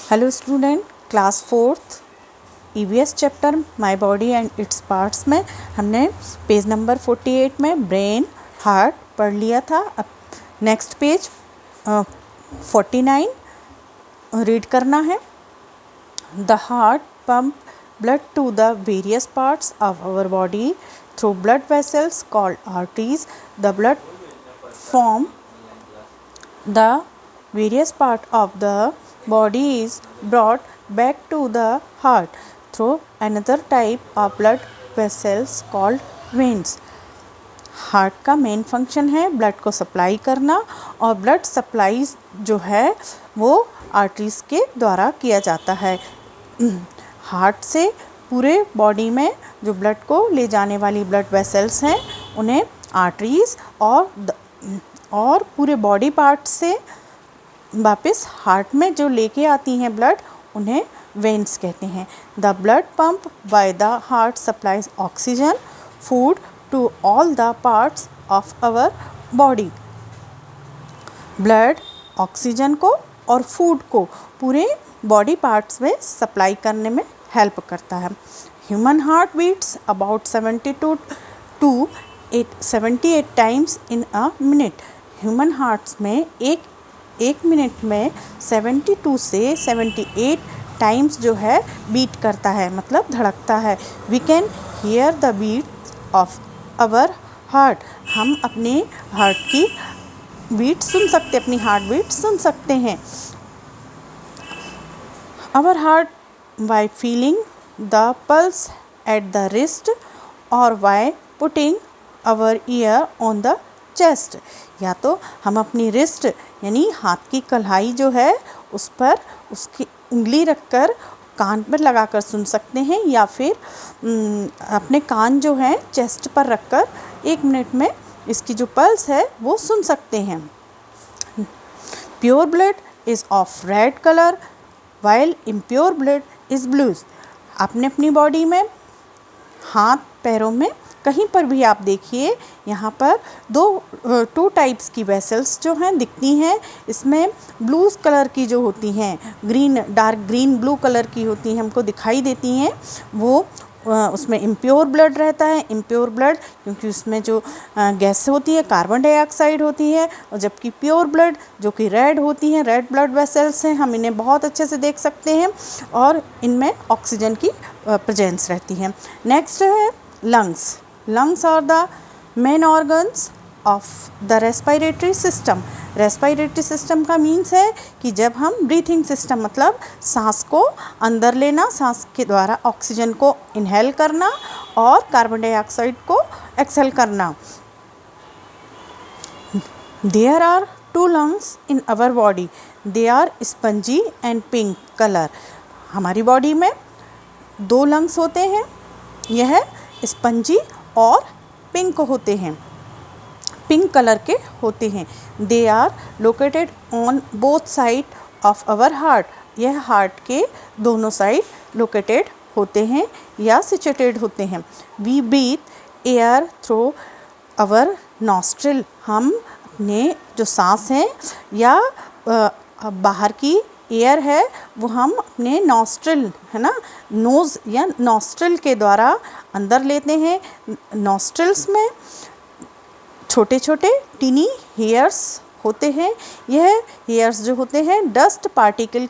Hello student, class fourth EVS chapter my body and its parts में हमने page number 48 में brain heart पढ़ लिया था। अब नेक्स्ट पेज 49 रीड करना है। The heart pump blood to the various parts of our body through blood vessels called arteries. The blood from the various part of the body is brought back to the heart through another type of blood vessels called veins. Heart का main function है blood को supply करना, और blood supply जो है वो arteries के द्वारा किया जाता है। हार्ट से पूरे बॉडी में जो ब्लड को ले जाने वाली ब्लड वेसल्स हैं उन्हें आर्टरीज, और पूरे बॉडी पार्ट से वापस हार्ट में जो लेके आती हैं ब्लड उन्हें वेन्स कहते हैं। The blood pump by the heart supplies oxygen food to all the parts of our body. Blood oxygen को और फूड को पूरे बॉडी पार्ट्स में सप्लाई करने में हेल्प करता है। Human heart beats about 72 to 78 times in a minute. Human hearts में एक मिनट में 72 से 78 टाइम्स जो है बीट करता है, मतलब धड़कता है। We can hear the beat of our heart. हम अपने हार्ट की बीट सुन सकते, अपनी हार्ट बीट सुन सकते हैं। Our heart by feeling the pulse at the wrist or by putting our ear on the chest. या तो हम अपनी रिस्ट यानी हाथ की कलाई जो है उस पर उसकी उंगली रखकर कान पर लगाकर सुन सकते हैं, या फिर अपने कान जो है चेस्ट पर रखकर 1 मिनट में इसकी जो पल्स है वो सुन सकते हैं। Pure blood is of red colour while impure blood is blues. आपने अपनी बॉडी में हाथ पैरों में कहीं पर भी आप देखिए, यहाँ पर टू टाइप्स की वेसल्स जो हैं दिखती हैं। इसमें ब्लूज कलर की जो होती हैं, डार्क ग्रीन ब्लू कलर की होती हैं, हमको दिखाई देती हैं, वो उसमें इम्प्योर ब्लड रहता है। इम्प्योर ब्लड क्योंकि उसमें जो गैस होती है कार्बन डाइऑक्साइड होती है, और जबकि प्योर ब्लड जो कि रेड होती हैं, रेड ब्लड वेसल्स हैं, हम इन्हें बहुत अच्छे से देख सकते हैं और इनमें ऑक्सीजन की प्रेजेंस रहती है। नेक्स्ट है lungs. Lungs are the main organs of the respiratory system. Respiratory system का मीन्स है कि जब हम ब्रीथिंग सिस्टम मतलब सांस को अंदर लेना, सांस के द्वारा ऑक्सीजन को इनहेल करना और कार्बन डाइऑक्साइड को एक्सहेल करना। There are 2 lungs in our body. They are spongy and pink color. हमारी बॉडी में 2 लंग्स होते हैं, यह स्पंजी और पिंक होते हैं, पिंक कलर के होते हैं। They are located on both side of our heart. यह हार्ट के दोनों साइड लोकेटेड होते हैं या सिचुएटेड होते हैं। We breathe air through our nostril. हम अपने जो सांस हैं या बाहर की एयर है वो हम अपने नॉस्ट्रिल है ना, नोज़ या नॉस्ट्रिल के द्वारा अंदर लेते हैं। नॉस्ट्रिल्स में छोटे छोटे टिनी हेयर्स होते हैं। यह हेयर्स जो होते हैं डस्ट पार्टिकल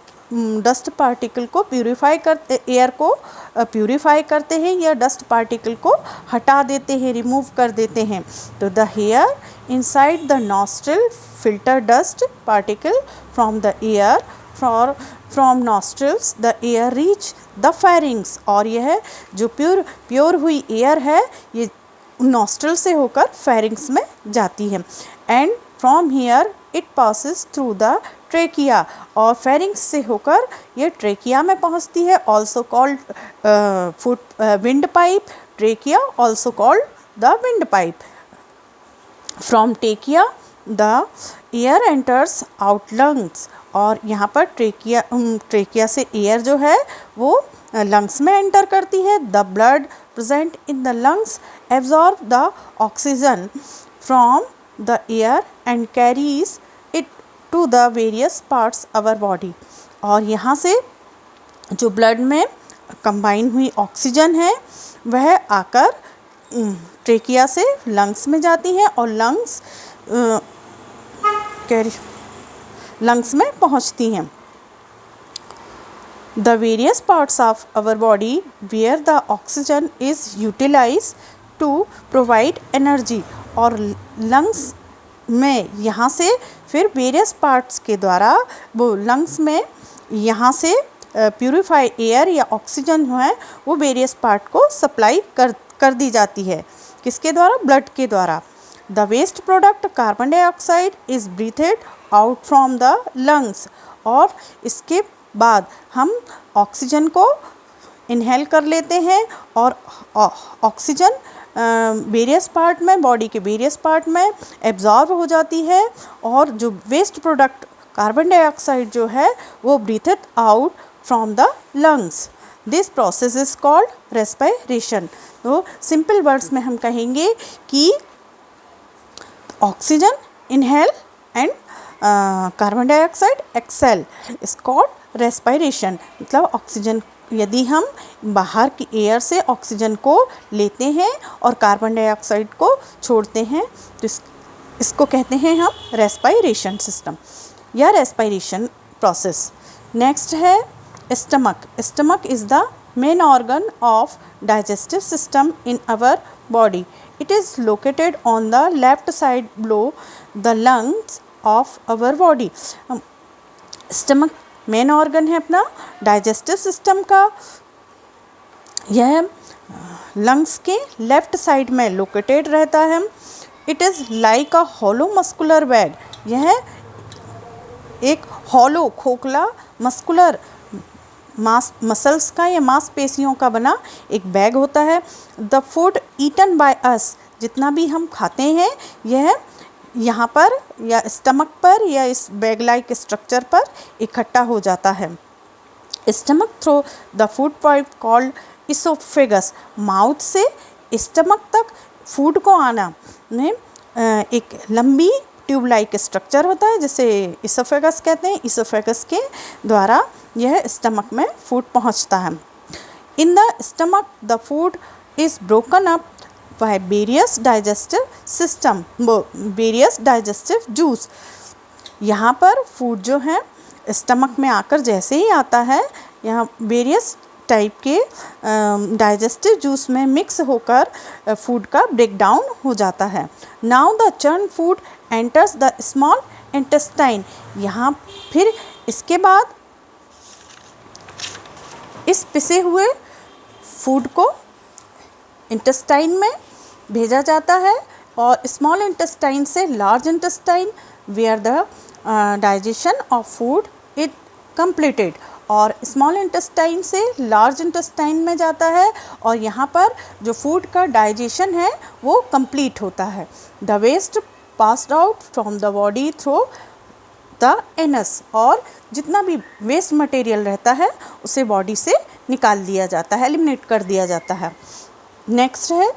को प्यूरिफाई करते, एयर को प्यूरिफाई करते हैं या डस्ट पार्टिकल को हटा देते हैं, रिमूव कर देते हैं। तो the hair inside the nostril filter dust particle from the air. From nostrils the air reach the pharynx. और यह जो प्योर हुई एयर है ये नॉस्ट्रिल से होकर फेरिंग्स में जाती है। And from here it passes through the trachea. और फेरिंग्स से होकर ये ट्रेकिया में पहुंचती है, also called wind pipe. Trachea also called the wind pipe. From trachea the air enters out lungs. और यहाँ पर ट्रेकिया से एयर जो है वो लंग्स में एंटर करती है। The blood present in the lungs absorb the oxygen from the air and carries it to the various parts our body. और यहाँ से जो ब्लड में कंबाइन हुई ऑक्सीजन है वह आकर ट्रेकिया से लंग्स में जाती है और लंग्स में पहुँचती हैं। The various parts of our body where the oxygen is utilized to provide energy, और लंग्स में यहाँ से फिर वेरियस पार्ट्स के द्वारा वो लंग्स में यहाँ से प्यूरिफाई एयर या ऑक्सीजन जो है वो वेरियस पार्ट को सप्लाई कर दी जाती है। किसके द्वारा? ब्लड के द्वारा। The waste product carbon dioxide is breathed out from the lungs, और इसके बाद हम ऑक्सीजन को इनहेल कर लेते हैं और ऑक्सीजन वेरियस पार्ट में, बॉडी के वेरियस पार्ट में एब्जॉर्ब हो जाती है, और जो वेस्ट प्रोडक्ट कार्बन डाइऑक्साइड जो है वो breathed out from the lungs. This process is called respiration. तो सिंपल वर्ड्स में हम कहेंगे कि oxygen inhale and carbon dioxide exhale is called respiration. मतलब ऑक्सीजन, यदि हम बाहर की एयर से ऑक्सीजन को लेते हैं और कार्बन डाइऑक्साइड को छोड़ते हैं तो इसको कहते हैं हम रेस्पिरेशन सिस्टम या रेस्पिरेशन प्रोसेस। नेक्स्ट है stomach. Stomach is the main organ of digestive system in our body. It is located on the left side below the lungs of our body. Stomach main organ है अपना digestive system का। यह lungs के left side में located रहता है। It is like a hollow muscular bag. यह एक हॉलो, खोखला, मस्कुलर मसल्स का या मांसपेशियों का बना एक बैग होता है। The food eaten by us, जितना भी हम खाते हैं यह यहाँ पर या स्टमक पर या इस बैग लाइक स्ट्रक्चर पर इकट्ठा हो जाता है। Stomach through the food pipe called oesophagus. Mouth से स्टमक तक फूड को आना में एक लंबी ट्यूब लाइक स्ट्रक्चर होता है जिसे इसोफेगस कहते हैं। इसोफेगस के द्वारा यह स्टमक में फूड पहुंचता है। In the stomach the food is broken up by various digestive system, various digestive juice. यहाँ पर फूड जो है स्टमक में आकर जैसे ही आता है, यहाँ वेरियस टाइप के डाइजेस्टिव जूस में मिक्स होकर फूड का ब्रेक डाउन हो जाता है। Now the churn food enters the small intestine. यहाँ फिर इसके बाद इस पिसे हुए फूड को इंटेस्टाइन में भेजा जाता है और स्मॉल इंटेस्टाइन से large intestine where the digestion of food it completed, और स्मॉल इंटेस्टाइन से लार्ज इंटेस्टाइन में जाता है और यहाँ पर जो फूड का डाइजेशन है वो कंप्लीट होता है। The waste passed out from the body through the anus, और जितना भी वेस्ट मटेरियल रहता है उसे बॉडी से निकाल दिया जाता है, एलिमिनेट कर दिया जाता है। नेक्स्ट है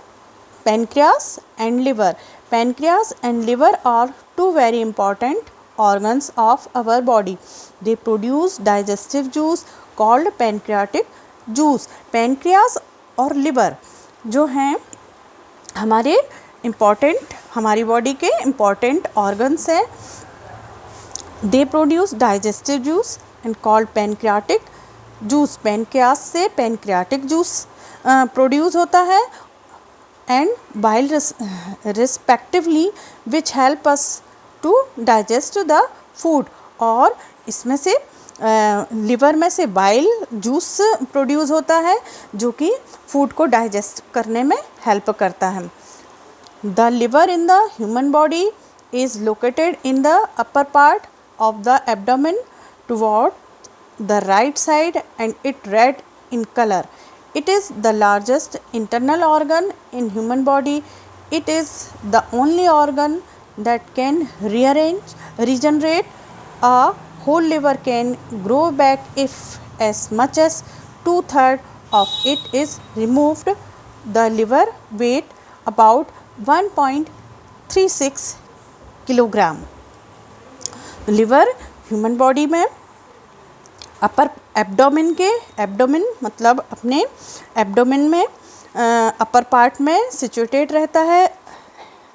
pancreas and liver. Pancreas and liver are two very important organs of our body. They produce digestive juice called pancreatic juice. Pancreas और liver जो हैं हमारे important, हमारी body के important organs हैं। They produce digestive juice and called pancreatic juice. Pancreas से pancreatic juice produce होता है and bile respectively which help us to digest the food, और इसमें से लिवर में से बाइल जूस प्रोड्यूस होता है जो कि फूड को डाइजेस्ट करने में हेल्प करता है। The liver in the human body is located in the upper part of the abdomen toward the right side and it red in colour. It is the largest internal organ in human body. It is the only organ that can regenerate. A whole liver can grow back if as much as 2/3 of it is removed. The liver weight about 1.36 kilogram. Liver human body में upper abdomen मतलब अपने abdomen में upper part में situated रहता है,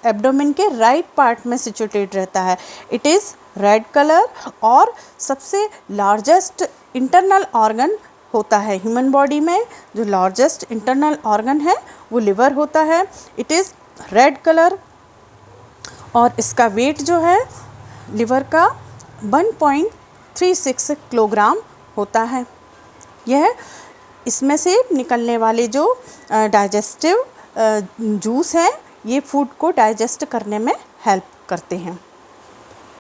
abdomen के right part में situated रहता है। इट इज़ रेड कलर और सबसे लार्जेस्ट इंटरनल ऑर्गन होता है ह्यूमन बॉडी में। जो लार्जेस्ट इंटरनल ऑर्गन है वो लिवर होता है। इट इज़ रेड कलर और इसका वेट जो है लिवर का 1.36 किलोग्राम होता है। यह इसमें से निकलने वाले जो डाइजेस्टिव जूस हैं ये फूड को डाइजेस्ट करने में हेल्प करते हैं।